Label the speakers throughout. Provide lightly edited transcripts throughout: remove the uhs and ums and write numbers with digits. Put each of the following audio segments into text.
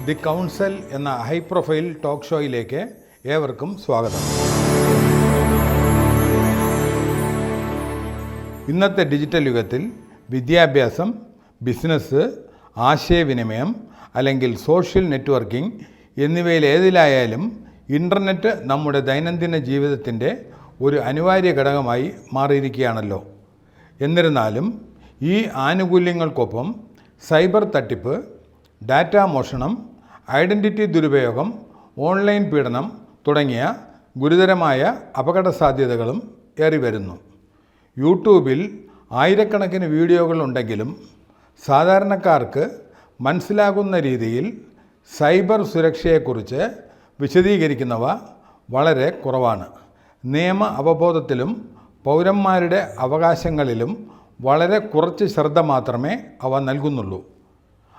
Speaker 1: The council എന്ന high profile talk ഷോയിലേക്ക് ഏവർക്കും സ്വാഗതം. ഇന്നത്തെ ഡിജിറ്റൽ യുഗത്തിൽ വിദ്യാഭ്യാസം, ബിസിനസ്, ആശയവിനിമയം അല്ലെങ്കിൽ സോഷ്യൽ നെറ്റ്വർക്കിംഗ് എന്നിവയിലേതിലായാലും ഇൻ്റർനെറ്റ് നമ്മുടെ ദൈനംദിന ജീവിതത്തിൻ്റെ ഒരു അനിവാര്യ ഘടകമായി മാറിയിരിക്കുകയാണല്ലോ. എന്നിരുന്നാലും ഈ ആനുകൂല്യങ്ങൾക്കൊപ്പം സൈബർ തട്ടിപ്പ്, ഡാറ്റ മോഷണം, ഐഡൻറ്റിറ്റി ദുരുപയോഗം, ഓൺലൈൻ പീഡനം തുടങ്ങിയ ഗുരുതരമായ അപകട സാധ്യതകളും ഏറി വരുന്നു. യൂട്യൂബിൽ ആയിരക്കണക്കിന് വീഡിയോകൾ ഉണ്ടെങ്കിലും സാധാരണക്കാർക്ക് മനസ്സിലാകുന്ന രീതിയിൽ സൈബർ സുരക്ഷയെക്കുറിച്ച് വിശദീകരിക്കുന്നവ വളരെ കുറവാണ്. നിയമ അവബോധത്തിലും പൗരന്മാരുടെ അവകാശങ്ങളിലും വളരെ കുറച്ച് ശ്രദ്ധ മാത്രമേ അവ നൽകുന്നുള്ളൂ.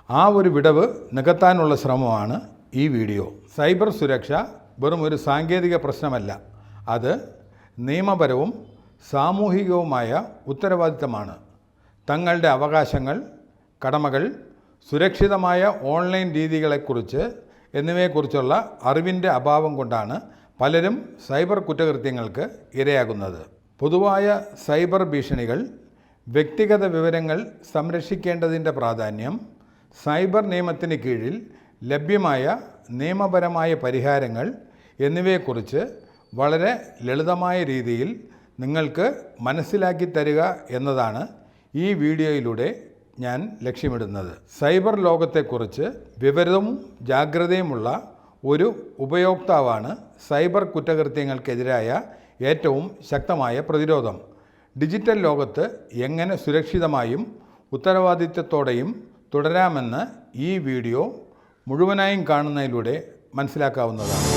Speaker 1: ആ ഒരു വിടവ് നികത്താനുള്ള ശ്രമമാണ് ഈ വീഡിയോ. സൈബർ സുരക്ഷ വെറും ഒരു സാങ്കേതിക പ്രശ്നമല്ല, അത് നിയമപരവും സാമൂഹികവുമായ ഉത്തരവാദിത്തമാണ്. തങ്ങളുടെ അവകാശങ്ങൾ, കടമകൾ, സുരക്ഷിതമായ ഓൺലൈൻ രീതികളെക്കുറിച്ച് എന്നിവയെക്കുറിച്ചുള്ള അറിവിൻ്റെ അഭാവം കൊണ്ടാണ് പലരും സൈബർ കുറ്റകൃത്യങ്ങൾക്ക് ഇരയാകുന്നത്. പൊതുവായ സൈബർ ഭീഷണികൾ, വ്യക്തിഗത വിവരങ്ങൾ സംരക്ഷിക്കേണ്ടതിൻ്റെ പ്രാധാന്യം, സൈബർ നിയമത്തിന് കീഴിൽ ലഭ്യമായ നിയമപരമായ പരിഹാരങ്ങൾ എന്നിവയെക്കുറിച്ച് വളരെ ലളിതമായ രീതിയിൽ നിങ്ങൾക്ക് മനസ്സിലാക്കി തരിക എന്നതാണ് ഈ വീഡിയോയിലൂടെ ഞാൻ ലക്ഷ്യമിടുന്നത്. സൈബർ ലോകത്തെക്കുറിച്ച് വിവരവും ജാഗ്രതയുമുള്ള ഒരു ഉപയോക്താവാണ് സൈബർ കുറ്റകൃത്യങ്ങൾക്കെതിരായ ഏറ്റവും ശക്തമായ പ്രതിരോധം. ഡിജിറ്റൽ ലോകത്ത് എങ്ങനെ സുരക്ഷിതമായും ഉത്തരവാദിത്തത്തോടെയും തുടരാമെന്ന് ഈ വീഡിയോ മുഴുവനായും കാണുന്നതിലൂടെ മനസ്സിലാക്കാവുന്നതാണ്.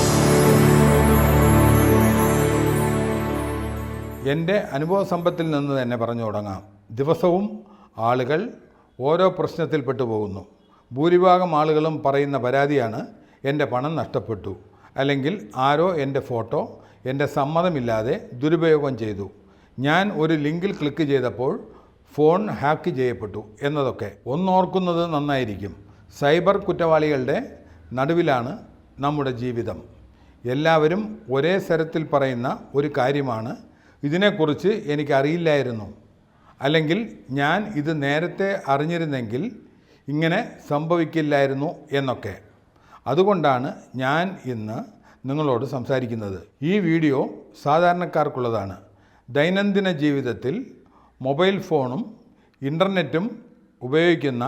Speaker 1: എൻ്റെ അനുഭവ സമ്പത്തിൽ നിന്ന് തന്നെ പറഞ്ഞു തുടങ്ങാം. ദിവസവും ആളുകൾ ഓരോ പ്രശ്നത്തിൽപ്പെട്ടു പോകുന്നു. ഭൂരിഭാഗം ആളുകളും പറയുന്ന പരാതിയാണ് എൻ്റെ പണം നഷ്ടപ്പെട്ടു, അല്ലെങ്കിൽ ആരോ എൻ്റെ ഫോട്ടോ എൻ്റെ സമ്മതമില്ലാതെ ദുരുപയോഗം ചെയ്തു, ഞാൻ ഒരു ലിങ്കിൽ ക്ലിക്ക് ചെയ്തപ്പോൾ ഫോൺ ഹാക്ക് ചെയ്യപ്പെട്ടു എന്നതൊക്കെ. ഒന്നോർക്കുന്നത് നന്നായിരിക്കും, സൈബർ കുറ്റവാളികളുടെ നടുവിലാണ് നമ്മുടെ ജീവിതം. എല്ലാവരും ഒരേ സ്വരത്തിൽ പറയുന്ന ഒരു കാര്യമാണ്, ഇതിനെക്കുറിച്ച് എനിക്കറിയില്ലായിരുന്നു, അല്ലെങ്കിൽ ഞാൻ ഇത് നേരത്തെ അറിഞ്ഞിരുന്നെങ്കിൽ ഇങ്ങനെ സംഭവിക്കില്ലായിരുന്നു എന്നൊക്കെ. അതുകൊണ്ടാണ് ഞാൻ ഇന്ന് നിങ്ങളോട് സംസാരിക്കുന്നത്. ഈ വീഡിയോ സാധാരണക്കാർക്കുള്ളതാണ്. ദൈനംദിന ജീവിതത്തിൽ മൊബൈൽ ഫോണും ഇൻ്റർനെറ്റും ഉപയോഗിക്കുന്ന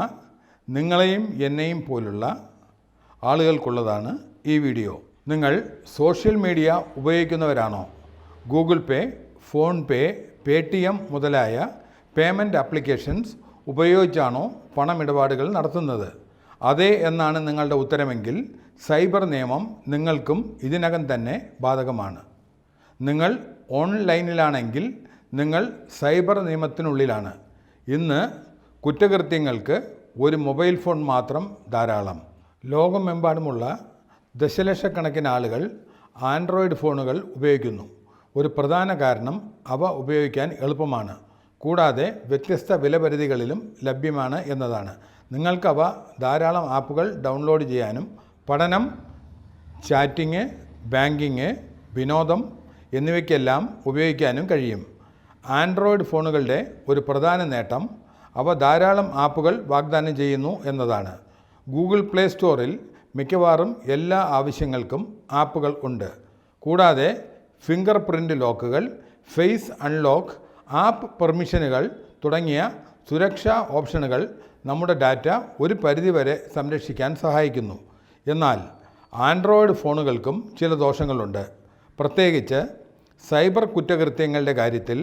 Speaker 1: നിങ്ങളെയും എന്നെയും പോലുള്ള ആളുകൾക്കുള്ളതാണ് ഈ വീഡിയോ. നിങ്ങൾ സോഷ്യൽ മീഡിയ ഉപയോഗിക്കുന്നവരാണോ? ഗൂഗിൾ പേ, ഫോൺ പേ, പേടിഎം മുതലായ പേയ്മെൻറ്റ് ആപ്ലിക്കേഷൻസ് ഉപയോഗിച്ചാണോ പണമിടപാടുകൾ നടത്തുന്നത്? അതെ എന്നാണ് നിങ്ങളുടെ ഉത്തരമെങ്കിൽ സൈബർ നിയമം നിങ്ങൾക്കും ഇതിനകം തന്നെ ബാധകമാണ്. നിങ്ങൾ ഓൺലൈനിലാണെങ്കിൽ നിങ്ങൾ സൈബർ നിയമത്തിനുള്ളിലാണ്. ഇന്ന് കുറ്റകൃത്യങ്ങൾക്ക് ഒരു മൊബൈൽ ഫോൺ മാത്രം ധാരാളം. ലോകമെമ്പാടുമുള്ള ദശലക്ഷക്കണക്കിന് ആളുകൾ ആൻഡ്രോയിഡ് ഫോണുകൾ ഉപയോഗിക്കുന്നു. ഒരു പ്രധാന കാരണം അവ ഉപയോഗിക്കാൻ എളുപ്പമാണ്, കൂടാതെ വ്യത്യസ്ത വിലപരിധികളിലും ലഭ്യമാണ് എന്നതാണ്. നിങ്ങൾക്കവ ധാരാളം ആപ്പുകൾ ഡൗൺലോഡ് ചെയ്യാനും പഠനം, ചാറ്റിംഗ്, ബാങ്കിങ്, വിനോദം എന്നിവയ്ക്കെല്ലാം ഉപയോഗിക്കാനും കഴിയും. ആൻഡ്രോയിഡ് ഫോണുകളുടെ ഒരു പ്രധാന നേട്ടം അവ ധാരാളം ആപ്പുകൾ വാഗ്ദാനം ചെയ്യുന്നു എന്നതാണ്. ഗൂഗിൾ പ്ലേ സ്റ്റോറിൽ മിക്കവാറും എല്ലാ ആവശ്യങ്ങൾക്കും ആപ്പുകൾ ഉണ്ട്. കൂടാതെ ഫിംഗർ പ്രിൻ്റ് ലോക്കുകൾ, ഫേസ് അൺലോക്ക്, ആപ്പ് പെർമിഷനുകൾ തുടങ്ങിയ സുരക്ഷാ ഓപ്ഷനുകൾ നമ്മുടെ ഡാറ്റ ഒരു പരിധിവരെ സംരക്ഷിക്കാൻ സഹായിക്കുന്നു. എന്നാൽ ആൻഡ്രോയിഡ് ഫോണുകൾക്കും ചില ദോഷങ്ങളുണ്ട്. പ്രത്യേകിച്ച് സൈബർ കുറ്റകൃത്യങ്ങളുടെ കാര്യത്തിൽ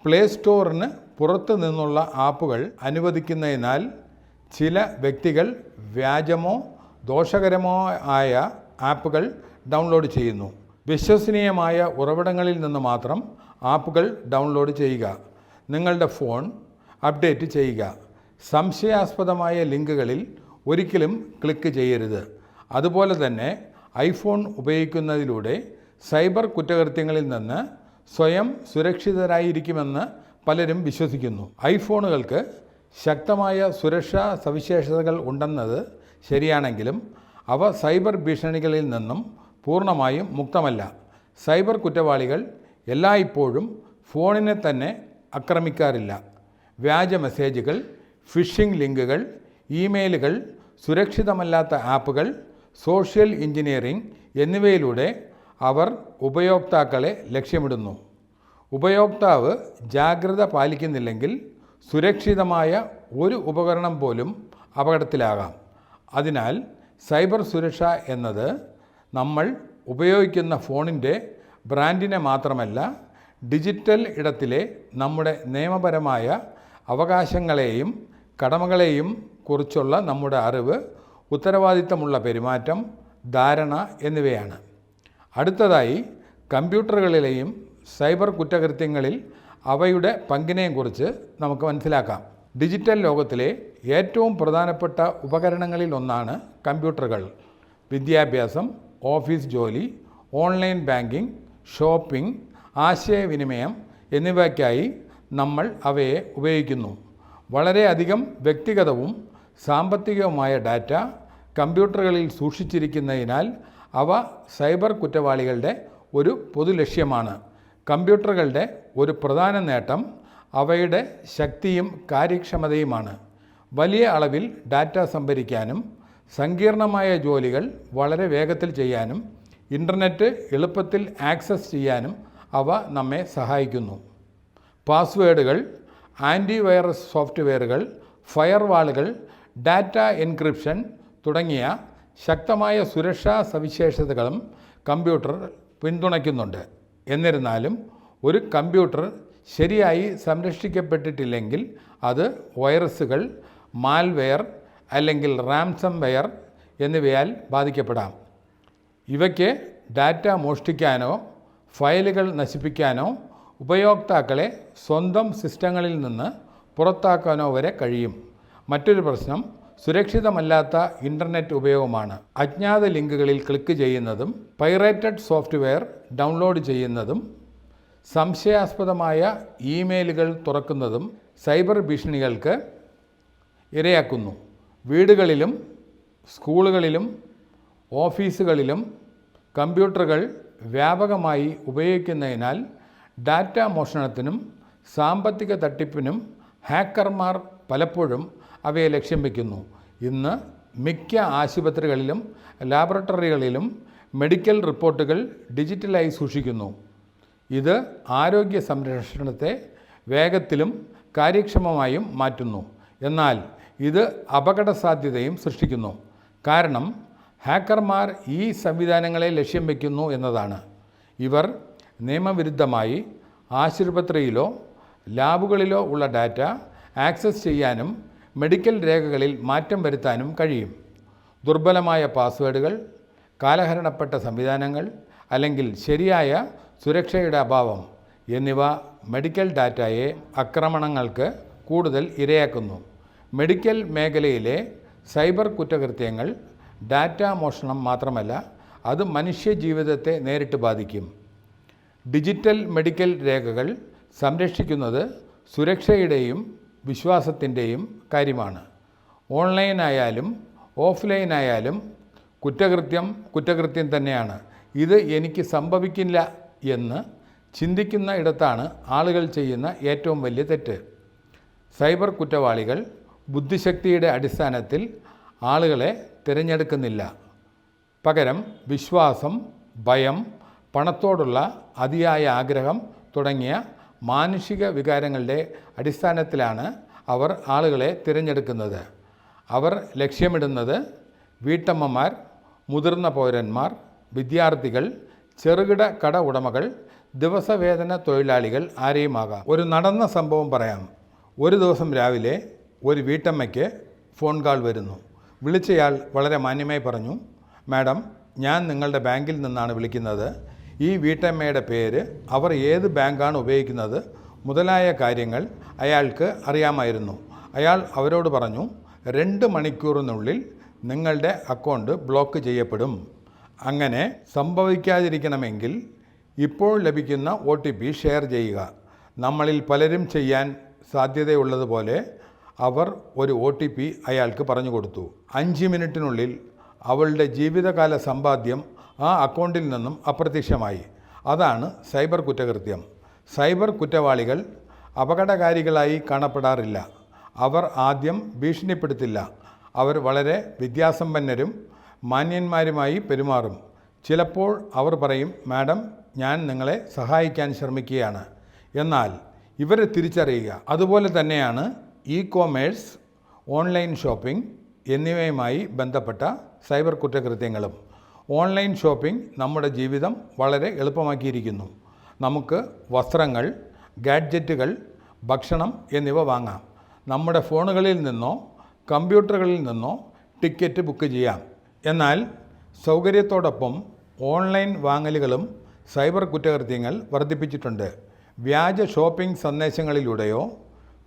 Speaker 1: പ്ലേ സ്റ്റോറിന് പുറത്തു നിന്നുള്ള ആപ്പുകൾ അനുവദിക്കുന്നതിനാൽ ചില വ്യക്തികൾ വ്യാജമോ ദോഷകരമോ ആയ ആപ്പുകൾ ഡൗൺലോഡ് ചെയ്യുന്നു. വിശ്വസനീയമായ ഉറവിടങ്ങളിൽ നിന്ന് മാത്രം ആപ്പുകൾ ഡൗൺലോഡ് ചെയ്യുക. നിങ്ങളുടെ ഫോൺ അപ്ഡേറ്റ് ചെയ്യുക. സംശയാസ്പദമായ ലിങ്കുകളിൽ ഒരിക്കലും ക്ലിക്ക് ചെയ്യരുത്. അതുപോലെ തന്നെ ഐഫോൺ ഉപയോഗിക്കുന്നതിലൂടെ സൈബർ കുറ്റകൃത്യങ്ങളിൽ നിന്ന് സ്വയം സുരക്ഷിതരായിരിക്കുമെന്ന് പലരും വിശ്വസിക്കുന്നു. ഐഫോണുകൾക്ക് ശക്തമായ സുരക്ഷാ സവിശേഷതകൾ ഉണ്ടെന്നത് ശരിയാണെങ്കിലും അവ സൈബർ ഭീഷണികളിൽ നിന്നും പൂർണ്ണമായും മുക്തമല്ല. സൈബർ കുറ്റവാളികൾ എല്ലായ്പ്പോഴും ഫോണിനെ തന്നെ ആക്രമിക്കാറില്ല. വ്യാജ മെസ്സേജുകൾ, ഫിഷിംഗ് ലിങ്കുകൾ, ഇമെയിലുകൾ, സുരക്ഷിതമല്ലാത്ത ആപ്പുകൾ, സോഷ്യൽ എഞ്ചിനീയറിംഗ് എന്നിവയിലൂടെ അവർ ഉപയോക്താക്കളെ ലക്ഷ്യമിടുന്നു. ഉപയോക്താവ് ജാഗ്രത പാലിക്കുന്നില്ലെങ്കിൽ സുരക്ഷിതമായ ഒരു ഉപകരണം പോലും അപകടത്തിലാകാം. അതിനാൽ സൈബർ സുരക്ഷ എന്നത് നമ്മൾ ഉപയോഗിക്കുന്ന ഫോണിൻ്റെ ബ്രാൻഡിനെ മാത്രമല്ല, ഡിജിറ്റൽ ഇടത്തിലെ നമ്മുടെ നിയമപരമായ അവകാശങ്ങളെയും കടമകളെയും കുറിച്ചുള്ള നമ്മുടെ അറിവ്, ഉത്തരവാദിത്തമുള്ള പെരുമാറ്റം, ധാരണ എന്നിവയാണ്. അടുത്തതായി കമ്പ്യൂട്ടറുകളിലെയും സൈബർ കുറ്റകൃത്യങ്ങളിൽ അവയുടെ പങ്കിനെക്കുറിച്ച് നമുക്ക് മനസ്സിലാക്കാം. ഡിജിറ്റൽ ലോകത്തിലെ ഏറ്റവും പ്രധാനപ്പെട്ട ഉപകരണങ്ങളിൽ ഒന്നാണ് കമ്പ്യൂട്ടറുകൾ. വിദ്യാഭ്യാസം, ഓഫീസ് ജോലി, ഓൺലൈൻ ബാങ്കിംഗ്, ഷോപ്പിംഗ്, ആശയവിനിമയം എന്നിവയ്ക്കായി നമ്മൾ അവയെ ഉപയോഗിക്കുന്നു. വളരെയധികം വ്യക്തിഗതവും സാമ്പത്തികവുമായ ഡാറ്റ കമ്പ്യൂട്ടറുകളിൽ സൂക്ഷിച്ചിരിക്കുന്നതിനാൽ അവ സൈബർ കുറ്റവാളികളുടെ ഒരു പൊതു ലക്ഷ്യമാണ്. കമ്പ്യൂട്ടറുകളുടെ ഒരു പ്രധാന നേട്ടം അവയുടെ ശക്തിയും കാര്യക്ഷമതയുമാണ്. വലിയ അളവിൽ ഡാറ്റ സംഭരിക്കാനും സങ്കീർണമായ ജോലികൾ വളരെ വേഗത്തിൽ ചെയ്യാനും ഇൻ്റർനെറ്റ് എളുപ്പത്തിൽ ആക്സസ് ചെയ്യാനും അവ നമ്മെ സഹായിക്കുന്നു. പാസ്വേഡുകൾ, ആൻറ്റിവൈറസ് സോഫ്റ്റ്വെയറുകൾ, ഫയർവാളുകൾ, ഡാറ്റ എൻക്രിപ്ഷൻ തുടങ്ങിയ ശക്തമായ സുരക്ഷാ സവിശേഷതകളും കമ്പ്യൂട്ടർ പിന്തുണയ്ക്കുന്നുണ്ട്. എന്നിരുന്നാലും ഒരു കമ്പ്യൂട്ടർ ശരിയായി സംരക്ഷിക്കപ്പെട്ടിട്ടില്ലെങ്കിൽ അത് വൈറസുകൾ, മാൽവെയർ അല്ലെങ്കിൽ റാൻസംവെയർ എന്നിവയാൽ ബാധിക്കപ്പെടാം. ഇവയ്ക്ക് ഡാറ്റ മോഷ്ടിക്കാനോ ഫയലുകൾ നശിപ്പിക്കാനോ ഉപയോക്താക്കളെ സ്വന്തം സിസ്റ്റങ്ങളിൽ നിന്ന് പുറത്താക്കാനോ വരെ കഴിയും. മറ്റൊരു പ്രശ്നം സുരക്ഷിതമല്ലാത്ത ഇൻ്റർനെറ്റ് ഉപയോഗമാണ്. അജ്ഞാത ലിങ്കുകളിൽ ക്ലിക്ക് ചെയ്യുന്നതും പൈറേറ്റഡ് സോഫ്റ്റ്വെയർ ഡൗൺലോഡ് ചെയ്യുന്നതും സംശയാസ്പദമായ ഇമെയിലുകൾ തുറക്കുന്നതും സൈബർ ഭീഷണികൾക്ക് ഇരയാക്കുന്നു. വീടുകളിലും സ്കൂളുകളിലും ഓഫീസുകളിലും കമ്പ്യൂട്ടറുകൾ വ്യാപകമായി ഉപയോഗിക്കുന്നതിനാൽ ഡാറ്റ മോഷണത്തിനും സാമ്പത്തിക തട്ടിപ്പിനും ഹാക്കർമാർ പലപ്പോഴും അവയെ ലക്ഷ്യം വയ്ക്കുന്നു. ഇന്ന് മിക്ക ആശുപത്രികളിലും ലാബറട്ടറികളിലും മെഡിക്കൽ റിപ്പോർട്ടുകൾ ഡിജിറ്റലായി സൂക്ഷിക്കുന്നു. ഇത് ആരോഗ്യ സംരക്ഷണത്തെ വേഗത്തിലും കാര്യക്ഷമമായും മാറ്റുന്നു. എന്നാൽ ഇത് അപകട സാധ്യതയും സൃഷ്ടിക്കുന്നു. കാരണം ഹാക്കർമാർ ഈ സംവിധാനങ്ങളെ ലക്ഷ്യം വയ്ക്കുന്നു എന്നതാണ്. ഇവർ നിയമവിരുദ്ധമായി ആശുപത്രിയിലോ ലാബുകളിലോ ഉള്ള ഡാറ്റ ആക്സസ് ചെയ്യാനും മെഡിക്കൽ രേഖകളിൽ മാറ്റം വരുത്താനും കഴിയും. ദുർബലമായ പാസ്വേഡുകൾ, കാലഹരണപ്പെട്ട സംവിധാനങ്ങൾ അല്ലെങ്കിൽ ശരിയായ സുരക്ഷയുടെ അഭാവം എന്നിവ മെഡിക്കൽ ഡാറ്റയെ ആക്രമണങ്ങൾക്ക് കൂടുതൽ ഇരയാക്കുന്നു. മെഡിക്കൽ മേഖലയിലെ സൈബർ കുറ്റകൃത്യങ്ങൾ ഡാറ്റ മോഷണം മാത്രമല്ല, അത് മനുഷ്യജീവിതത്തെ നേരിട്ട് ബാധിക്കും. ഡിജിറ്റൽ മെഡിക്കൽ രേഖകൾ സംരക്ഷിക്കുന്നത് സുരക്ഷയുടെയും വിശ്വാസത്തിൻ്റെയും കാര്യമാണ്. ഓൺലൈനായാലും ഓഫ്ലൈനായാലും കുറ്റകൃത്യം തന്നെയാണ്. ഇത് എനിക്ക് സംഭവിക്കില്ല എന്ന് ചിന്തിക്കുന്ന ഇടത്താണ് ആളുകൾ ചെയ്യുന്ന ഏറ്റവും വലിയ തെറ്റ്. സൈബർ കുറ്റവാളികൾ ബുദ്ധിശക്തിയുടെ അടിസ്ഥാനത്തിൽ ആളുകളെ തിരഞ്ഞെടുക്കുന്നില്ല. പകരം വിശ്വാസം, ഭയം, പണത്തോടുള്ള അതിയായ ആഗ്രഹം തുടങ്ങിയ മാനുഷിക വികാരങ്ങളുടെ അടിസ്ഥാനത്തിലാണ് അവർ ആളുകളെ തിരഞ്ഞെടുക്കുന്നത്. അവർ ലക്ഷ്യമിടുന്നത് വീട്ടമ്മമാർ, മുതിർന്ന പൗരന്മാർ, വിദ്യാർത്ഥികൾ, ചെറുകിട കട ഉടമകൾ, ദിവസവേതന തൊഴിലാളികൾ ആരെയുമാകാം. ഒരു നടന്ന സംഭവം പറയാം. ഒരു ദിവസം രാവിലെ ഒരു വീട്ടമ്മയ്ക്ക് ഫോൺ കാൾ വരുന്നു. വിളിച്ചയാൾ വളരെ മാന്യമായി പറഞ്ഞു, മാഡം, ഞാൻ നിങ്ങളുടെ ബാങ്കിൽ നിന്നാണ് വിളിക്കുന്നത്. ഈ വീട്ടമ്മയുടെ പേര്, അവർ ഏത് ബാങ്കാണ് ഉപയോഗിക്കുന്നത് മുതലായ കാര്യങ്ങൾ അയാൾക്ക് അറിയാമായിരുന്നു. അയാൾ അവരോട് പറഞ്ഞു, 2 മണിക്കൂറിനുള്ളിൽ നിങ്ങളുടെ അക്കൗണ്ട് ബ്ലോക്ക് ചെയ്യപ്പെടും. അങ്ങനെ സംഭവിക്കാതിരിക്കണമെങ്കിൽ ഇപ്പോൾ ലഭിക്കുന്ന OTP ഷെയർ ചെയ്യുക. നമ്മളിൽ പലരും ചെയ്യാൻ സാധ്യതയുള്ളതുപോലെ അവർ ഒരു OTP അയാൾക്ക് പറഞ്ഞു കൊടുത്തു. 5 മിനിറ്റിനുള്ളിൽ അവളുടെ ജീവിതകാല സമ്പാദ്യം ആ അക്കൗണ്ടിൽ നിന്നും അപ്രത്യക്ഷമായി. അതാണ് സൈബർ കുറ്റകൃത്യം. സൈബർ കുറ്റവാളികൾ അപകടകാരികളായി കാണപ്പെടാറില്ല. അവർ ആദ്യം ഭീഷണിപ്പെടുത്തില്ല. അവർ വളരെ വിദ്യാസമ്പന്നരും മാന്യന്മാരുമായി പെരുമാറും. ചിലപ്പോൾ അവർ പറയും, മാഡം, ഞാൻ നിങ്ങളെ സഹായിക്കാൻ ശ്രമിക്കുകയാണ്. എന്നാൽ ഇവരെ തിരിച്ചറിയുക. അതുപോലെ തന്നെയാണ് ഇ-കൊമേഴ്സ്, ഓൺലൈൻ ഷോപ്പിംഗ് എന്നിവയുമായി ബന്ധപ്പെട്ട സൈബർ കുറ്റകൃത്യങ്ങളും. ഓൺലൈൻ ഷോപ്പിംഗ് നമ്മുടെ ജീവിതം വളരെ എളുപ്പമാക്കിയിരിക്കുന്നു. നമുക്ക് വസ്ത്രങ്ങൾ, ഗാഡ്ജറ്റുകൾ, ഭക്ഷണം എന്നിവ വാങ്ങാം. നമ്മുടെ ഫോണുകളിൽ നിന്നോ കമ്പ്യൂട്ടറുകളിൽ നിന്നോ ടിക്കറ്റ് ബുക്ക് ചെയ്യാം. എന്നാൽ സൗകര്യത്തോടൊപ്പം ഓൺലൈൻ വാങ്ങലുകളും സൈബർ കുറ്റകൃത്യങ്ങൾ വർദ്ധിപ്പിച്ചിട്ടുണ്ട്. വ്യാജ ഷോപ്പിംഗ് സന്ദേശങ്ങളിലൂടെയോ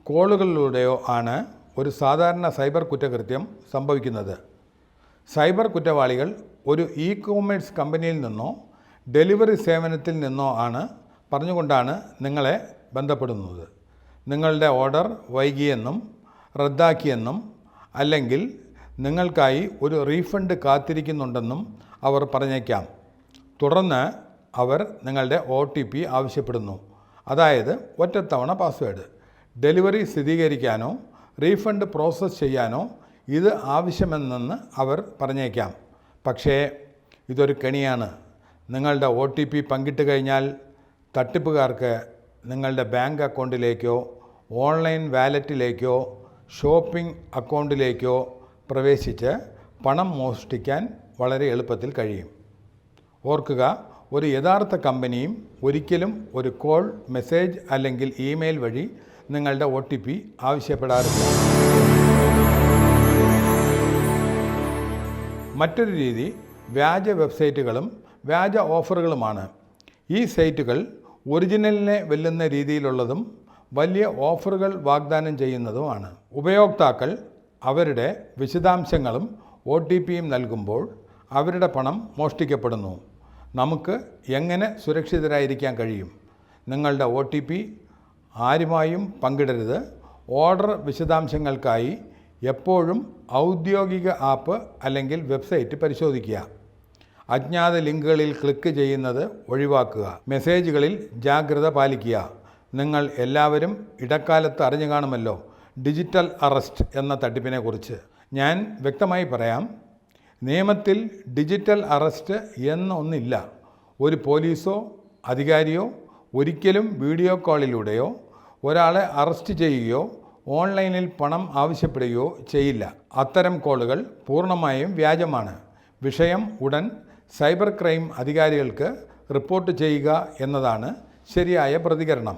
Speaker 1: കോളുകളിലൂടെയോ ആണ് ഒരു സാധാരണ സൈബർ കുറ്റകൃത്യം സംഭവിക്കുന്നത്. സൈബർ കുറ്റവാളികൾ ഒരു ഇ-കൊമേഴ്സ് കമ്പനിയിൽ നിന്നോ ഡെലിവറി സേവനത്തിൽ നിന്നോ പറഞ്ഞുകൊണ്ടാണ് നിങ്ങളെ ബന്ധപ്പെടുന്നത്. നിങ്ങളുടെ ഓർഡർ വൈകിയെന്നും റദ്ദാക്കിയെന്നും അല്ലെങ്കിൽ നിങ്ങൾക്കായി ഒരു റീഫണ്ട് കാത്തിരിക്കുന്നുണ്ടെന്നും അവർ പറഞ്ഞേക്കാം. തുടർന്ന് അവർ നിങ്ങളുടെ OTP ആവശ്യപ്പെടുന്നു, അതായത് ഒറ്റത്തവണ പാസ്വേഡ്. ഡെലിവറി സ്ഥിരീകരിക്കാനോ റീഫണ്ട് പ്രോസസ്സ് ചെയ്യാനോ ഇത് ആവശ്യമെന്ന് അവർ പറഞ്ഞേക്കാം. പക്ഷേ ഇതൊരു കെണിയാണ്. നിങ്ങളുടെ OTP പങ്കിട്ട് കഴിഞ്ഞാൽ തട്ടിപ്പുകാർക്ക് നിങ്ങളുടെ ബാങ്ക് അക്കൗണ്ടിലേക്കോ ഓൺലൈൻ വാലറ്റിലേക്കോ ഷോപ്പിംഗ് അക്കൗണ്ടിലേക്കോ പ്രവേശിച്ച് പണം മോഷ്ടിക്കാൻ വളരെ എളുപ്പത്തിൽ കഴിയും. ഓർക്കുക, ഒരു യഥാർത്ഥ കമ്പനിയും ഒരിക്കലും ഒരു കോൾ, മെസ്സേജ് അല്ലെങ്കിൽ ഇമെയിൽ വഴി നിങ്ങളുടെ OTP ആവശ്യപ്പെടാറില്ല. മറ്റൊരു രീതി വ്യാജ വെബ്സൈറ്റുകളും വ്യാജ ഓഫറുകളുമാണ്. ഈ സൈറ്റുകൾ ഒറിജിനലിനെ വെല്ലുന്ന രീതിയിലുള്ളതും വലിയ ഓഫറുകൾ വാഗ്ദാനം ചെയ്യുന്നതുമാണ്. ഉപയോക്താക്കൾ അവരുടെ വിശദാംശങ്ങളും OTPയും നൽകുമ്പോൾ അവരുടെ പണം മോഷ്ടിക്കപ്പെടുന്നു. നമുക്ക് എങ്ങനെ സുരക്ഷിതരായിരിക്കാൻ കഴിയും? നിങ്ങളുടെ OTP ആരുമായും പങ്കിടരുത്. ഓർഡർ വിശദാംശങ്ങൾക്കായി എപ്പോഴും ഔദ്യോഗിക ആപ്പ് അല്ലെങ്കിൽ വെബ്സൈറ്റ് പരിശോധിക്കുക. അജ്ഞാത ലിങ്കുകളിൽ ക്ലിക്ക് ചെയ്യുന്നത് ഒഴിവാക്കുക. മെസ്സേജുകളിൽ ജാഗ്രത പാലിക്കുക. നിങ്ങൾ എല്ലാവരും ഇടക്കാലത്ത് അറിഞ്ഞു കാണുമല്ലോ ഡിജിറ്റൽ അറസ്റ്റ് എന്ന തട്ടിപ്പിനെ കുറിച്ച്. ഞാൻ വ്യക്തമായി പറയാം, നിയമത്തിൽ ഡിജിറ്റൽ അറസ്റ്റ് എന്നൊന്നില്ല. ഒരു പോലീസോ അധികാരിയോ ഒരിക്കലും വീഡിയോ കോളിലൂടെയോ ഒരാളെ അറസ്റ്റ് ചെയ്യുകയോ ഓൺലൈനിൽ പണം ആവശ്യപ്പെടുകയോ ചെയ്യില്ല. അത്തരം കോളുകൾ പൂർണ്ണമായും വ്യാജമാണ്. വിഷയം ഉടൻ സൈബർ ക്രൈം അധികാരികൾക്ക് റിപ്പോർട്ട് ചെയ്യുക എന്നതാണ് ശരിയായ പ്രതികരണം.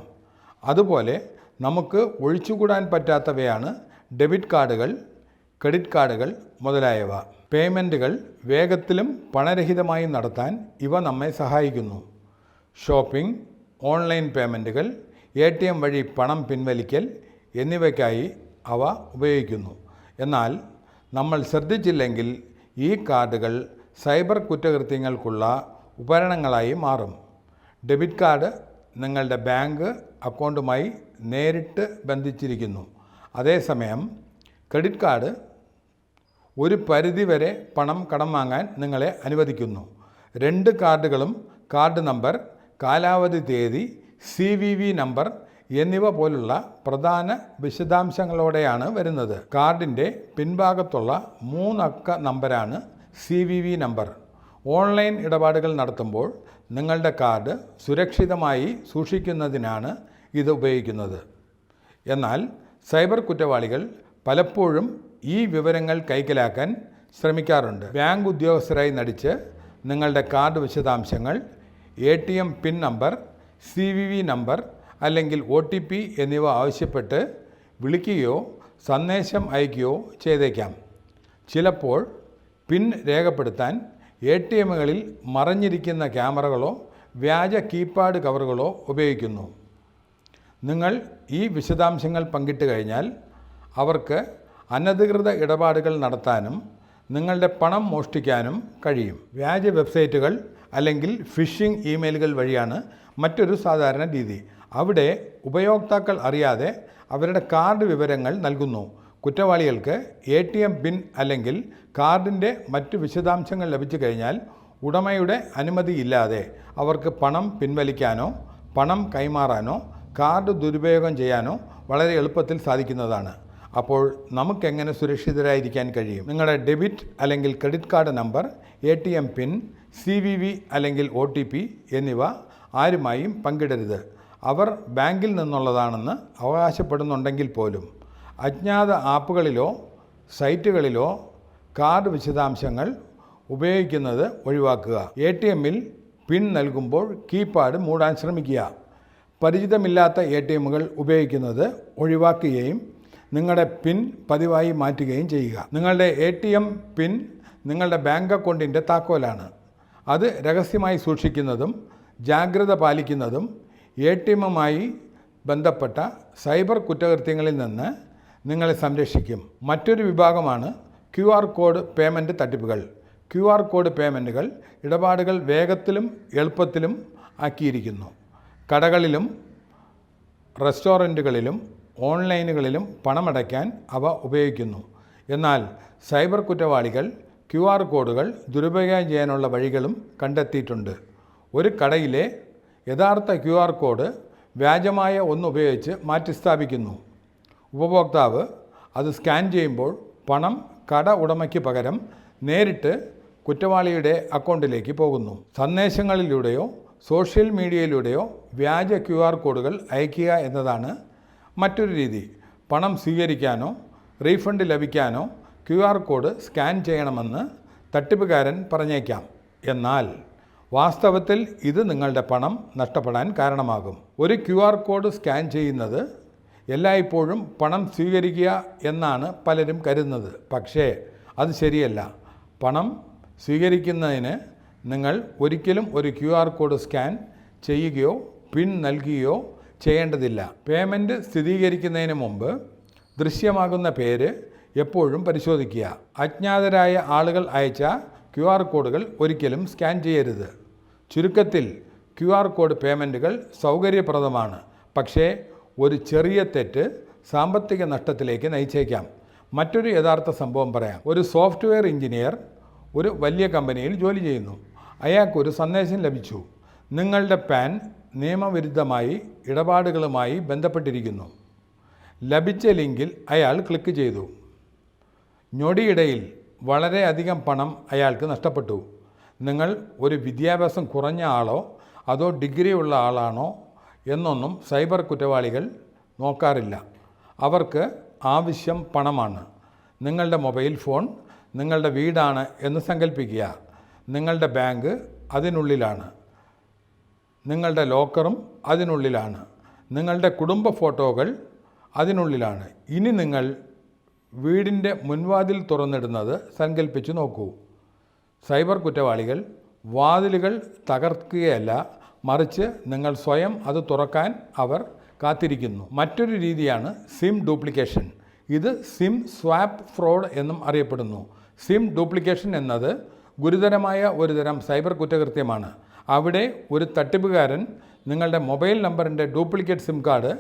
Speaker 1: അതുപോലെ നമുക്ക് ഒഴിച്ചുകൂടാൻ പറ്റാത്തവയാണ് ഡെബിറ്റ് കാർഡുകൾ, ക്രെഡിറ്റ് കാർഡുകൾ മുതലായവ. പേയ്മെൻറ്റുകൾ വേഗത്തിലും പണരഹിതമായും നടത്താൻ ഇവ നമ്മെ സഹായിക്കുന്നു. ഷോപ്പിംഗ്, ഓൺലൈൻ പേയ്മെൻറ്റുകൾ, ATM വഴി പണം പിൻവലിക്കൽ എന്നിവയ്ക്കായി അവ ഉപയോഗിക്കുന്നു. എന്നാൽ നമ്മൾ ശ്രദ്ധിച്ചില്ലെങ്കിൽ ഈ കാർഡുകൾ സൈബർ കുറ്റകൃത്യങ്ങൾക്കുള്ള ഉപകരണങ്ങളായി മാറും. ഡെബിറ്റ് കാർഡ് നിങ്ങളുടെ ബാങ്ക് അക്കൗണ്ടുമായി നേരിട്ട് ബന്ധിച്ചിരിക്കുന്നു. അതേസമയം ക്രെഡിറ്റ് കാർഡ് ഒരു പരിധിവരെ പണം കടം വാങ്ങാൻ നിങ്ങളെ അനുവദിക്കുന്നു. രണ്ട് കാർഡുകളും കാർഡ് നമ്പർ, കാലാവധി തീയതി, CVV നമ്പർ എന്നിവ പോലുള്ള പ്രധാന വിശദാംശങ്ങളോടെയാണ് വരുന്നത്. കാർഡിൻ്റെ പിൻഭാഗത്തുള്ള 3 അക്ക നമ്പരാണ് CVV നമ്പർ. ഓൺലൈൻ ഇടപാടുകൾ നടത്തുമ്പോൾ നിങ്ങളുടെ കാർഡ് സുരക്ഷിതമായി സൂക്ഷിക്കുന്നതിനാണ് ഇത് ഉപയോഗിക്കുന്നത്. എന്നാൽ സൈബർ കുറ്റവാളികൾ പലപ്പോഴും ഈ വിവരങ്ങൾ കൈക്കലാക്കാൻ ശ്രമിക്കാറുണ്ട്. ബാങ്ക് ഉദ്യോഗസ്ഥരായി നടിച്ച് നിങ്ങളുടെ കാർഡ് വിശദാംശങ്ങൾ, ATM pin number, CVV number അല്ലെങ്കിൽ OTP എന്നിവ ആവശ്യപ്പെട്ട് വിളിക്കുകയോ സന്ദേശം അയക്കുകയോ ചെയ്തേക്കാം. ചിലപ്പോൾ പിൻ രേഖപ്പെടുത്താൻ ATMകളിൽ മറഞ്ഞിരിക്കുന്ന ക്യാമറകളോ വ്യാജ കീപാഡ് കവറുകളോ ഉപയോഗിക്കുന്നു. നിങ്ങൾ ഈ വിശദാംശങ്ങൾ പങ്കിട്ട് കഴിഞ്ഞാൽ അവർക്ക് അനധികൃത ഇടപാടുകൾ നടത്താനും നിങ്ങളുടെ പണം മോഷ്ടിക്കാനും കഴിയും. വ്യാജ വെബ്സൈറ്റുകൾ അല്ലെങ്കിൽ ഫിഷിംഗ് ഇമെയിലുകൾ വഴിയാണ് മറ്റൊരു സാധാരണ രീതി. അവിടെ ഉപയോക്താക്കൾ അറിയാതെ അവരുടെ കാർഡ് വിവരങ്ങൾ നൽകുന്നു. കുറ്റവാളികൾക്ക് ATM പിൻ അല്ലെങ്കിൽ കാർഡിൻ്റെ മറ്റു വിശദാംശങ്ങൾ ലഭിച്ചു കഴിഞ്ഞാൽ ഉടമയുടെ അനുമതിയില്ലാതെ അവർക്ക് പണം പിൻവലിക്കാനോ പണം കൈമാറാനോ കാർഡ് ദുരുപയോഗം ചെയ്യാനോ വളരെ എളുപ്പത്തിൽ സാധിക്കുന്നതാണ്. അപ്പോൾ നമുക്കെങ്ങനെ സുരക്ഷിതരായിരിക്കാൻ കഴിയും? നിങ്ങളുടെ ഡെബിറ്റ് അല്ലെങ്കിൽ ക്രെഡിറ്റ് കാർഡ് നമ്പർ, ATM പിൻ, CVV അല്ലെങ്കിൽ OTP എന്നിവ ആരുമായും പങ്കിടരുത്. അവർ ബാങ്കിൽ നിന്നുള്ളതാണെന്ന് അവകാശപ്പെടുന്നുണ്ടെങ്കിൽ പോലും അജ്ഞാത ആപ്പുകളിലോ സൈറ്റുകളിലോ കാർഡ് വിശദാംശങ്ങൾ ഉപയോഗിക്കുന്നത് ഒഴിവാക്കുക. ATMൽ പിൻ നൽകുമ്പോൾ കീപാഡ് മൂടാൻ ശ്രമിക്കുക. പരിചിതമില്ലാത്ത ATMകൾ ഉപയോഗിക്കുന്നത് ഒഴിവാക്കുകയും നിങ്ങളുടെ പിൻ പതിവായി മാറ്റുകയും ചെയ്യുക. നിങ്ങളുടെ ATM പിൻ നിങ്ങളുടെ ബാങ്ക് അക്കൗണ്ടിൻ്റെ താക്കോലാണ്. അത് രഹസ്യമായി സൂക്ഷിക്കുന്നതും ജാഗ്രത പാലിക്കുന്നതും ATMുമായി ബന്ധപ്പെട്ട സൈബർ കുറ്റകൃത്യങ്ങളിൽ നിന്ന് നിങ്ങളെ സംരക്ഷിക്കും. മറ്റൊരു വിഭാഗമാണ് QR കോഡ് പേയ്മെൻറ്റ് തട്ടിപ്പുകൾ. QR കോഡ് പേയ്മെൻറ്റുകൾ ഇടപാടുകൾ വേഗത്തിലും എളുപ്പത്തിലും ആക്കിയിരിക്കുന്നു. കടകളിലും റെസ്റ്റോറൻറ്റുകളിലും ഓൺലൈനുകളിലും പണമടയ്ക്കാൻ അവ ഉപയോഗിക്കുന്നു. എന്നാൽ സൈബർ കുറ്റവാളികൾ QR കോഡുകൾ ദുരുപയോഗം ചെയ്യാനുള്ള വഴികളും കണ്ടെത്തിയിട്ടുണ്ട്. ഒരു കടയിലെ യഥാർത്ഥ QR കോഡ് വ്യാജമായ ഒന്ന് ഉപയോഗിച്ച് മാറ്റിസ്ഥാപിക്കുന്നു. ഉപഭോക്താവ് അത് സ്കാൻ ചെയ്യുമ്പോൾ പണം കട ഉടമയ്ക്ക് പകരം നേരിട്ട് കുറ്റവാളിയുടെ അക്കൗണ്ടിലേക്ക് പോകുന്നു. സന്ദേശങ്ങളിലൂടെയോ സോഷ്യൽ മീഡിയയിലൂടെയോ വ്യാജ QR കോഡുകൾ അയയ്ക്കുക എന്നതാണ് മറ്റൊരു രീതി. പണം സ്വീകരിക്കാനോ റീഫണ്ട് ലഭിക്കാനോ QR കോഡ് സ്കാൻ ചെയ്യണമെന്ന് തട്ടിപ്പുകാരൻ പറഞ്ഞേക്കാം. എന്നാൽ വാസ്തവത്തിൽ ഇത് നിങ്ങളുടെ പണം നഷ്ടപ്പെടാൻ കാരണമാകും. ഒരു QR കോഡ് സ്കാൻ ചെയ്യുന്നത് എല്ലായ്പ്പോഴും പണം സ്വീകരിക്കുക എന്നാണ് പലരും കരുതുന്നത്. പക്ഷേ അത് ശരിയല്ല. പണം സ്വീകരിക്കുന്നതിന് നിങ്ങൾ ഒരിക്കലും ഒരു QR കോഡ് സ്കാൻ ചെയ്യുകയോ പിൻ നൽകുകയോ ചെയ്യേണ്ടതില്ല. പേയ്മെൻറ്റ് സ്ഥിരീകരിക്കുന്നതിന് മുമ്പ് ദൃശ്യമാകുന്ന പേര് എപ്പോഴും പരിശോധിക്കുക. അജ്ഞാതരായ ആളുകൾ അയച്ച QR കോഡുകൾ ഒരിക്കലും സ്കാൻ ചെയ്യരുത്. ചുരുക്കത്തിൽ QR കോഡ് പേയ്മെൻറ്റുകൾ സൗകര്യപ്രദമാണ്, പക്ഷേ ഒരു ചെറിയ തെറ്റ് സാമ്പത്തിക നഷ്ടത്തിലേക്ക് നയിച്ചേക്കാം. മറ്റൊരു യഥാർത്ഥ സംഭവം പറയാം. ഒരു സോഫ്റ്റ്വെയർ എഞ്ചിനീയർ ഒരു വലിയ കമ്പനിയിൽ ജോലി ചെയ്യുന്നു. അയാൾക്കൊരു സന്ദേശം ലഭിച്ചു. നിങ്ങളുടെ പാൻ നിയമവിരുദ്ധമായി ഇടപാടുകളുമായി ബന്ധപ്പെട്ടിരിക്കുന്നു. ലഭിച്ച ലിങ്കിൽ അയാൾ ക്ലിക്ക് ചെയ്തു. ഞൊടിയിടയിൽ വളരെയധികം പണം അയാൾക്ക് നഷ്ടപ്പെട്ടു. നിങ്ങൾ ഒരു വിദ്യാഭ്യാസം കുറഞ്ഞ ആളോ അതോ ഡിഗ്രി ഉള്ള ആളാണോ എന്നൊന്നും സൈബർ കുറ്റവാളികൾ നോക്കാറില്ല. അവർക്ക് ആവശ്യം പണമാണ്. നിങ്ങളുടെ മൊബൈൽ ഫോൺ നിങ്ങളുടെ വീടാണ് എന്ന് സങ്കല്പിക്കുക. നിങ്ങളുടെ ബാങ്ക് അതിനുള്ളിലാണ്. നിങ്ങളുടെ ലോക്കറും അതിനുള്ളിലാണ്. നിങ്ങളുടെ കുടുംബ ഫോട്ടോകൾ അതിനുള്ളിലാണ്. ഇനി നിങ്ങൾ വീടിൻ്റെ മുൻവാതിൽ തുറന്നിടുന്നത് സങ്കല്പിച്ച് നോക്കൂ. സൈബർ കുറ്റവാളികൾ വാതിലുകൾ തകർക്കുകയല്ല, മറിച്ച് നിങ്ങൾ സ്വയം അത് തുറക്കാൻ അവർ കാത്തിരിക്കുന്നു. മറ്റൊരു രീതിയാണ് സിം ഡ്യൂപ്ലിക്കേഷൻ. ഇത് സിം സ്വാപ്പ് ഫ്രോഡ് എന്നും അറിയപ്പെടുന്നു. സിം ഡ്യൂപ്ലിക്കേഷൻ എന്നത് ഗുരുതരമായ ഒരുതരം സൈബർ കുറ്റകൃത്യമാണ്. അവിടെ ഒരു തട്ടിപ്പുകാരൻ നിങ്ങളുടെ മൊബൈൽ നമ്പറിൻ്റെ ഡ്യൂപ്ലിക്കേറ്റ് സിം കാർഡ്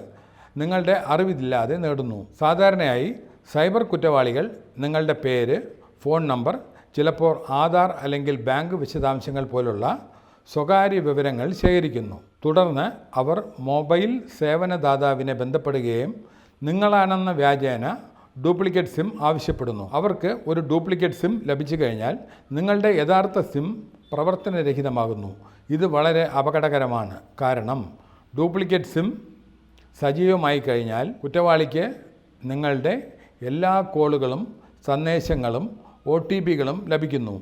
Speaker 1: നിങ്ങളുടെ അറിവില്ലാതെ നേടുന്നു. സാധാരണയായി സൈബർ കുറ്റവാളികൾ നിങ്ങളുടെ പേര്, ഫോൺ നമ്പർ, ചിലപ്പോൾ ആധാർ അല്ലെങ്കിൽ ബാങ്ക് വിശദാംശങ്ങൾ പോലുള്ള സ്വകാര്യ വിവരങ്ങൾ ശേഖരിക്കുന്നു. തുടർന്ന് അവർ മൊബൈൽ സേവനദാതാവിനെ ബന്ധപ്പെടുകയും നിങ്ങളാണെന്ന വ്യാജേന ഡ്യൂപ്ലിക്കേറ്റ് സിം ആവശ്യപ്പെടുന്നു. അവർക്ക് ഒരു ഡ്യൂപ്ലിക്കേറ്റ് സിം ലഭിച്ചു കഴിഞ്ഞാൽ നിങ്ങളുടെ യഥാർത്ഥ സിം പ്രവർത്തനരഹിതമാകുന്നു. ഇത് വളരെ അപകടകരമാണ്. കാരണം ഡ്യൂപ്ലിക്കേറ്റ് സിം സജീവമായി കഴിഞ്ഞാൽ കുറ്റവാളിക്ക് നിങ്ങളുടെ എല്ലാ കോളുകളും സന്ദേശങ്ങളും OTPകളും ലഭിക്കുന്നു.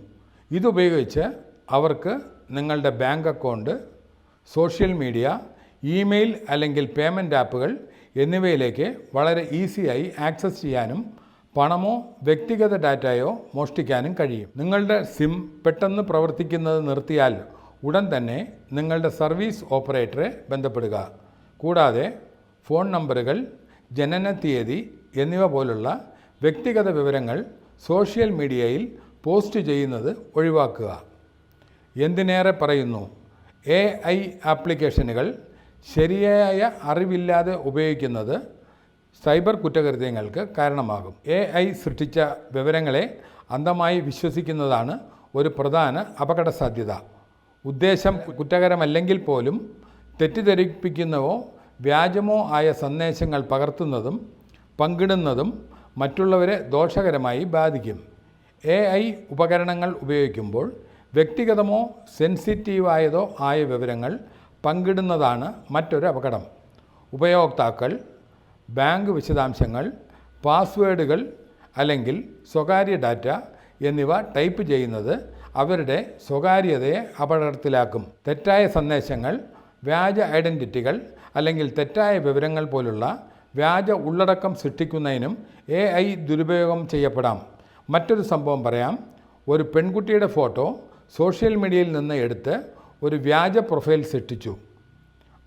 Speaker 1: ഇതുപയോഗിച്ച് അവർക്ക് നിങ്ങളുടെ bank account, social media, email അല്ലെങ്കിൽ പേയ്മെൻറ്റ് ആപ്പുകൾ എന്നിവയിലേക്ക് വളരെ ഈസിയായി ആക്സസ് ചെയ്യാനും പണമോ വ്യക്തിഗത ഡാറ്റയോ മോഷ്ടിക്കാനും കഴിയും. നിങ്ങളുടെ സിം പെട്ടെന്ന് പ്രവർത്തിക്കുന്നത് നിർത്തിയാൽ ഉടൻ തന്നെ നിങ്ങളുടെ സർവീസ് ഓപ്പറേറ്ററെ ബന്ധപ്പെടുക. കൂടാതെ ഫോൺ നമ്പറുകൾ, ജനനത്തീയതി എന്നിവ പോലുള്ള വ്യക്തിഗത വിവരങ്ങൾ സോഷ്യൽ മീഡിയയിൽ പോസ്റ്റ് ചെയ്യുന്നത് ഒഴിവാക്കുക. എന്തിനേറെ പറയുന്നു, AI ആപ്ലിക്കേഷനുകൾ ശരിയായ അറിവില്ലാതെ ഉപയോഗിക്കുന്നത് സൈബർ കുറ്റകൃത്യങ്ങൾക്ക് കാരണമാകും. AI സൃഷ്ടിച്ച വിവരങ്ങളെ അന്ധമായി വിശ്വസിക്കുന്നതാണ് ഒരു പ്രധാന അപകട സാധ്യത. ഉദ്ദേശം കുറ്റകരമല്ലെങ്കിൽ പോലും തെറ്റിദ്ധരിപ്പിക്കുന്നവോ വ്യാജമോ ആയ സന്ദേശങ്ങൾ പകർത്തുന്നതും പങ്കിടുന്നതും മറ്റുള്ളവരെ ദോഷകരമായി ബാധിക്കും. AI ഉപകരണങ്ങൾ ഉപയോഗിക്കുമ്പോൾ വ്യക്തിഗതമോ സെൻസിറ്റീവായതോ ആയ വിവരങ്ങൾ പങ്കിടുന്നതാണ് മറ്റൊരു അപകടം. ഉപയോക്താക്കൾ ബാങ്ക് വിശദാംശങ്ങൾ, പാസ്വേഡുകൾ അല്ലെങ്കിൽ സ്വകാര്യ ഡാറ്റ എന്നിവ ടൈപ്പ് ചെയ്യുന്നത് അവരുടെ സ്വകാര്യതയെ അപകടത്തിലാക്കും. തെറ്റായ സന്ദേശങ്ങൾ, വ്യാജ ഐഡൻറ്റിറ്റികൾ അല്ലെങ്കിൽ തെറ്റായ വിവരങ്ങൾ പോലുള്ള വ്യാജ ഉള്ളടക്കം സൃഷ്ടിക്കുന്നതിനും AI ദുരുപയോഗം ചെയ്യപ്പെടാം. മറ്റൊരു സംഭവം പറയാം. ഒരു പെൺകുട്ടിയുടെ ഫോട്ടോ സോഷ്യൽ മീഡിയയിൽ നിന്ന് എടുത്ത് ഒരു വ്യാജ പ്രൊഫൈൽ സൃഷ്ടിച്ചു.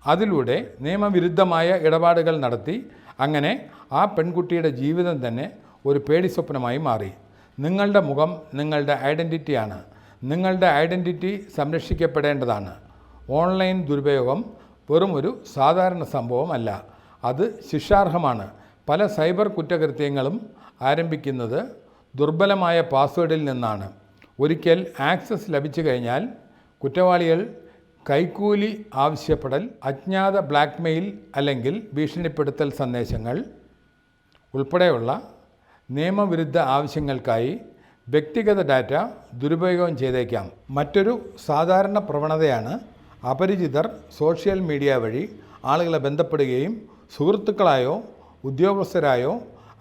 Speaker 1: അതിലൂടെ നിയമവിരുദ്ധമായ ഇടപാടുകൾ നടത്തി. അങ്ങനെ ആ പെൺകുട്ടിയുടെ ജീവിതം തന്നെ ഒരു പേടിസ്വപ്നമായി മാറി. നിങ്ങളുടെ മുഖം നിങ്ങളുടെ ഐഡൻറ്റിറ്റിയാണ്. നിങ്ങളുടെ ഐഡൻറ്റിറ്റി സംരക്ഷിക്കപ്പെടേണ്ടതാണ്. ഓൺലൈൻ ദുരുപയോഗം വെറും ഒരു സാധാരണ സംഭവമല്ല, അത് ശിക്ഷാർഹമാണ്. പല സൈബർ കുറ്റകൃത്യങ്ങളും ആരംഭിക്കുന്നത് ദുർബലമായ പാസ്വേഡിൽ നിന്നാണ്. ഒരിക്കൽ ആക്സസ് ലഭിച്ചു കഴിഞ്ഞാൽ കുറ്റവാളികൾ കൈക്കൂലി ആവശ്യപ്പെടൽ, അജ്ഞാത ബ്ലാക്ക്മെയിൽ അല്ലെങ്കിൽ ഭീഷണിപ്പെടുത്തൽ സന്ദേശങ്ങൾ ഉൾപ്പെടെയുള്ള നിയമവിരുദ്ധ ആവശ്യങ്ങൾക്കായി വ്യക്തിഗത ഡാറ്റ ദുരുപയോഗം ചെയ്തേക്കാം. മറ്റൊരു സാധാരണ പ്രവണതയാണ് അപരിചിതർ സോഷ്യൽ മീഡിയ വഴി ആളുകളെ ബന്ധപ്പെടുകയും സുഹൃത്തുക്കളായോ ഉദ്യോഗസ്ഥരായോ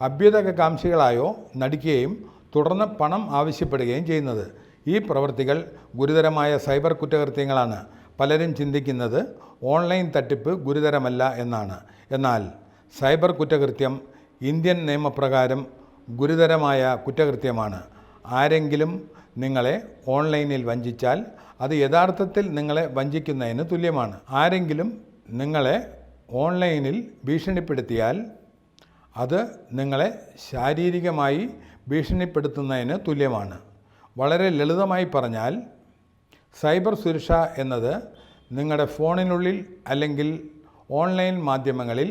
Speaker 1: അഭ്യുദയകാംക്ഷികളായോ നടിക്കുകയും തുടർന്ന് പണം ആവശ്യപ്പെടുകയും ചെയ്യുന്നത്. ഈ പ്രവൃത്തികൾ ഗുരുതരമായ സൈബർ കുറ്റകൃത്യങ്ങളാണ്. പലരും ചിന്തിക്കുന്നത് ഓൺലൈൻ തട്ടിപ്പ് ഗുരുതരമല്ല എന്നാണ്. എന്നാൽ സൈബർ കുറ്റകൃത്യം ഇന്ത്യൻ നിയമപ്രകാരം ഗുരുതരമായ കുറ്റകൃത്യമാണ്. ആരെങ്കിലും നിങ്ങളെ ഓൺലൈനിൽ വഞ്ചിച്ചാൽ അത് യഥാർത്ഥത്തിൽ നിങ്ങളെ വഞ്ചിക്കുന്നതിന് തുല്യമാണ്. ആരെങ്കിലും നിങ്ങളെ ഓൺലൈനിൽ ഭീഷണിപ്പെടുത്തിയാൽ അത് നിങ്ങളെ ശാരീരികമായി ഭീഷണിപ്പെടുത്തുന്നതിന് തുല്യമാണ്. വളരെ ലളിതമായി പറഞ്ഞാൽ സൈബർ സുരക്ഷ എന്നത് നിങ്ങളുടെ ഫോണിനുള്ളിൽ അല്ലെങ്കിൽ ഓൺലൈൻ മാധ്യമങ്ങളിൽ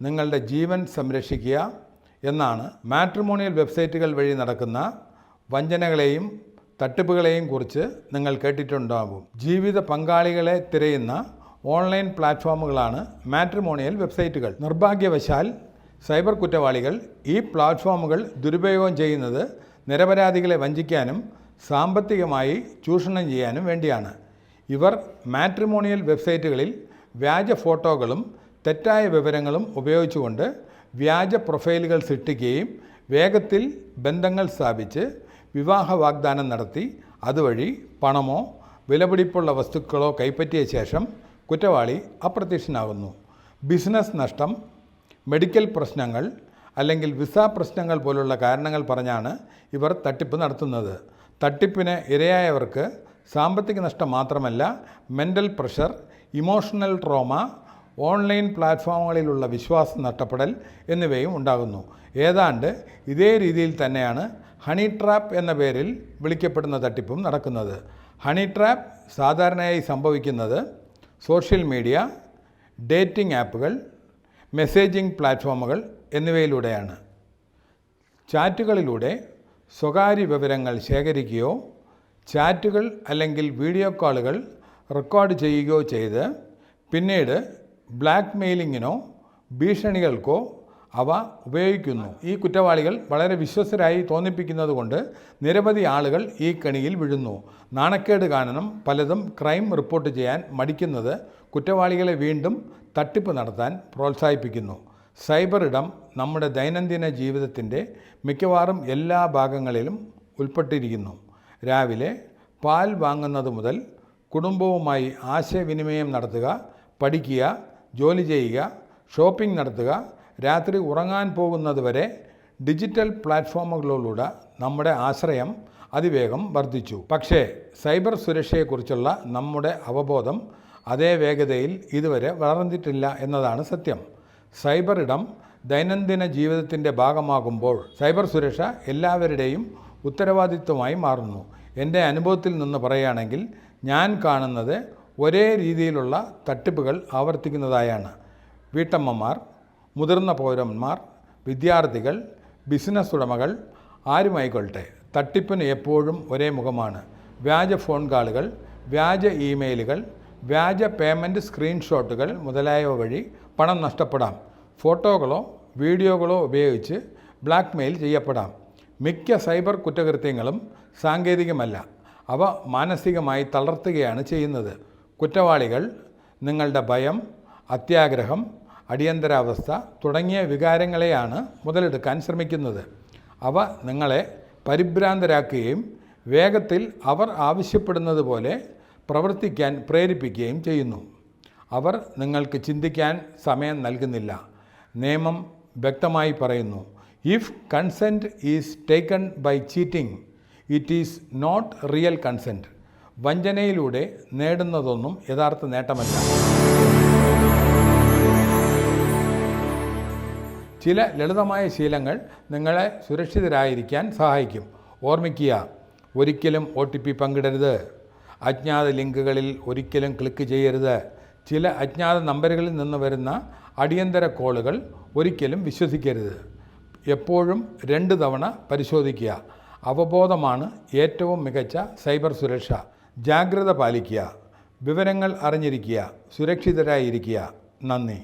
Speaker 1: നിങ്ങളുടെ ജീവൻ സംരക്ഷിക്കുക എന്നാണ്. മാട്രിമോണിയൽ വെബ്സൈറ്റുകൾ വഴി നടക്കുന്ന വഞ്ചനകളെയും തട്ടിപ്പുകളെയും കുറിച്ച് നിങ്ങൾ കേട്ടിട്ടുണ്ടാകും. ജീവിത പങ്കാളികളെ തിരയുന്ന ഓൺലൈൻ പ്ലാറ്റ്ഫോമുകളാണ് മാട്രിമോണിയൽ വെബ്സൈറ്റുകൾ. നിർഭാഗ്യവശാൽ സൈബർ കുറ്റവാളികൾ ഈ പ്ലാറ്റ്ഫോമുകൾ ദുരുപയോഗം ചെയ്യുന്നത് നിരപരാധികളെ വഞ്ചിക്കാനും സാമ്പത്തികമായി ചൂഷണം ചെയ്യാനും വേണ്ടിയാണ്. ഇവർ മാട്രിമോണിയൽ വെബ്സൈറ്റുകളിൽ വ്യാജ ഫോട്ടോകളും തെറ്റായ വിവരങ്ങളും ഉപയോഗിച്ചുകൊണ്ട് വ്യാജ പ്രൊഫൈലുകൾ സൃഷ്ടിക്കുകയും വേഗത്തിൽ ബന്ധങ്ങൾ സ്ഥാപിച്ച് വിവാഹ വാഗ്ദാനം നടത്തി അതുവഴി പണമോ വിലപിടിപ്പുള്ള വസ്തുക്കളോ കൈപ്പറ്റിയ ശേഷം കുറ്റവാളി അപ്രത്യക്ഷനാകുന്നു. ബിസിനസ് നഷ്ടം, മെഡിക്കൽ പ്രശ്നങ്ങൾ അല്ലെങ്കിൽ വിസ പ്രശ്നങ്ങൾ പോലുള്ള കാരണങ്ങൾ പറഞ്ഞാണ് ഇവർ തട്ടിപ്പ് നടത്തുന്നത്. തട്ടിപ്പിന് ഇരയായവർക്ക് സാമ്പത്തിക നഷ്ടം മാത്രമല്ല, mental pressure, emotional trauma, online പ്ലാറ്റ്ഫോമുകളിലുള്ള വിശ്വാസം നഷ്ടപ്പെടൽ എന്നിവയും ഉണ്ടാകുന്നു. ഏതാണ്ട് ഇതേ രീതിയിൽ തന്നെയാണ് ഹണി ട്രാപ്പ് എന്ന പേരിൽ വിളിക്കപ്പെടുന്ന തട്ടിപ്പും നടക്കുന്നത്. ഹണി ട്രാപ്പ് സാധാരണയായി സംഭവിക്കുന്നത് സോഷ്യൽ മീഡിയ, ഡേറ്റിംഗ് ആപ്പുകൾ, മെസ്സേജിംഗ് പ്ലാറ്റ്ഫോമുകൾ എന്നിവയിലൂടെയാണ്. ചാറ്റുകളിലൂടെ സ്വകാര്യ വിവരങ്ങൾ ശേഖരിക്കുകയോ ചാറ്റുകൾ അല്ലെങ്കിൽ വീഡിയോ കോളുകൾ റെക്കോർഡ് ചെയ്യുകയോ ചെയ്ത് പിന്നീട് ബ്ലാക്ക് മെയിലിങ്ങിനോ ഭീഷണികൾക്കോ അവ ഉപയോഗിക്കുന്നു. ഈ കുറ്റവാളികൾ വളരെ വിശ്വസ്തരായി തോന്നിപ്പിക്കുന്നത് കൊണ്ട് നിരവധി ആളുകൾ ഈ കെണിയിൽ വീഴുന്നു. നാണക്കേട് കാരണം പലതും ക്രൈം റിപ്പോർട്ട് ചെയ്യാൻ മടിക്കുന്നത് കുറ്റവാളികളെ വീണ്ടും തട്ടിപ്പ് നടത്താൻ പ്രോത്സാഹിപ്പിക്കുന്നു. സൈബർ ഇടം നമ്മുടെ ദൈനംദിന ജീവിതത്തിൻ്റെ മിക്കവാറും എല്ലാ ഭാഗങ്ങളിലും ഉൾപ്പെട്ടിരിക്കുന്നു. രാവിലെ പാൽ വാങ്ങുന്നത് മുതൽ കുടുംബവുമായി ആശയവിനിമയം നടത്തുക, പഠിക്കുക, ജോലി ചെയ്യുക, ഷോപ്പിംഗ് നടത്തുക, രാത്രി ഉറങ്ങാൻ പോകുന്നത് വരെ ഡിജിറ്റൽ പ്ലാറ്റ്ഫോമുകളിലൂടെ നമ്മുടെ ആശ്രയം അതിവേഗം വർദ്ധിച്ചു. പക്ഷേ സൈബർ സുരക്ഷയെക്കുറിച്ചുള്ള നമ്മുടെ അവബോധം അതേ വേഗതയിൽ ഇതുവരെ വളർന്നിട്ടില്ല എന്നതാണ് സത്യം. സൈബർ ഇടം ദൈനംദിന ജീവിതത്തിൻ്റെ ഭാഗമാകുമ്പോൾ സൈബർ സുരക്ഷ എല്ലാവരുടെയും ഉത്തരവാദിത്വമായി മാറുന്നു. എൻ്റെ അനുഭവത്തിൽ നിന്ന് പറയുകയാണെങ്കിൽ ഞാൻ കാണുന്നത് ഒരേ രീതിയിലുള്ള തട്ടിപ്പുകൾ ആവർത്തിക്കുന്നതായാണ്. വീട്ടമ്മമാർ, മുതിർന്ന പൗരന്മാർ, വിദ്യാർത്ഥികൾ, ബിസിനസ് ഉടമകൾ ആരുമായിക്കൊള്ളട്ടെ, തട്ടിപ്പിന് എപ്പോഴും ഒരേ മുഖമാണ്. വ്യാജ ഫോൺ കോളുകൾ, വ്യാജ ഇമെയിലുകൾ, വ്യാജ പേയ്മെൻറ്റ് സ്ക്രീൻഷോട്ടുകൾ മുതലായവ വഴി പണം നഷ്ടപ്പെടാം. ഫോട്ടോകളോ വീഡിയോകളോ ഉപയോഗിച്ച് ബ്ലാക്ക്മെയിൽ ചെയ്യപ്പെടാം. മിക്ക സൈബർ കുറ്റകൃത്യങ്ങളും സാങ്കേതികമല്ല, അവ മാനസികമായി തളർത്തുകയാണ് ചെയ്യുന്നത്. കുറ്റവാളികൾ നിങ്ങളുടെ ഭയം, അത്യാഗ്രഹം, അടിയന്തരാവസ്ഥ തുടങ്ങിയ വികാരങ്ങളെയാണ് മുതലെടുക്കാൻ ശ്രമിക്കുന്നത്. അവ നിങ്ങളെ പരിഭ്രാന്തരാക്കുകയും വേഗത്തിൽ അവർ ആവശ്യപ്പെടുന്നത് പോലെ പ്രവർത്തിക്കാൻ പ്രേരിപ്പിക്കുകയും ചെയ്യുന്നു. അവർ നിങ്ങൾക്ക് ചിന്തിക്കാൻ സമയം നൽകുന്നില്ല. നിയമം വ്യക്തമായി പറയുന്നു, if consent is taken by cheating it is not real consent. വഞ്ചനയിലൂടെ നേടുന്നതൊന്നും യഥാർത്ഥ നേട്ടമല്ല. ചില ലളിതമായ ശീലങ്ങൾ നിങ്ങളെ സുരക്ഷിതരായിരിക്കാൻ സഹായിക്കും. ഓർമ്മിക്കുക, ഒരിക്കലും OTP പങ്കിടരുത്. അജ്ഞാത ലിങ്കുകളിൽ ഒരിക്കലും ക്ലിക്ക് ചെയ്യരുത്. ചില അജ്ഞാത നമ്പറുകളിൽ നിന്ന് വരുന്ന അടിയന്തര കോളുകൾ ഒരിക്കലും വിശ്വസിക്കരുത്. എപ്പോഴും 2 തവണ പരിശോധിക്കുക. അവബോധമാണ് ഏറ്റവും മികച്ച സൈബർ സുരക്ഷ. ജാഗ്രത പാലിക്കുക, വിവരങ്ങൾ അറിഞ്ഞിരിക്കുക, സുരക്ഷിതരായിരിക്കുക. നന്ദി.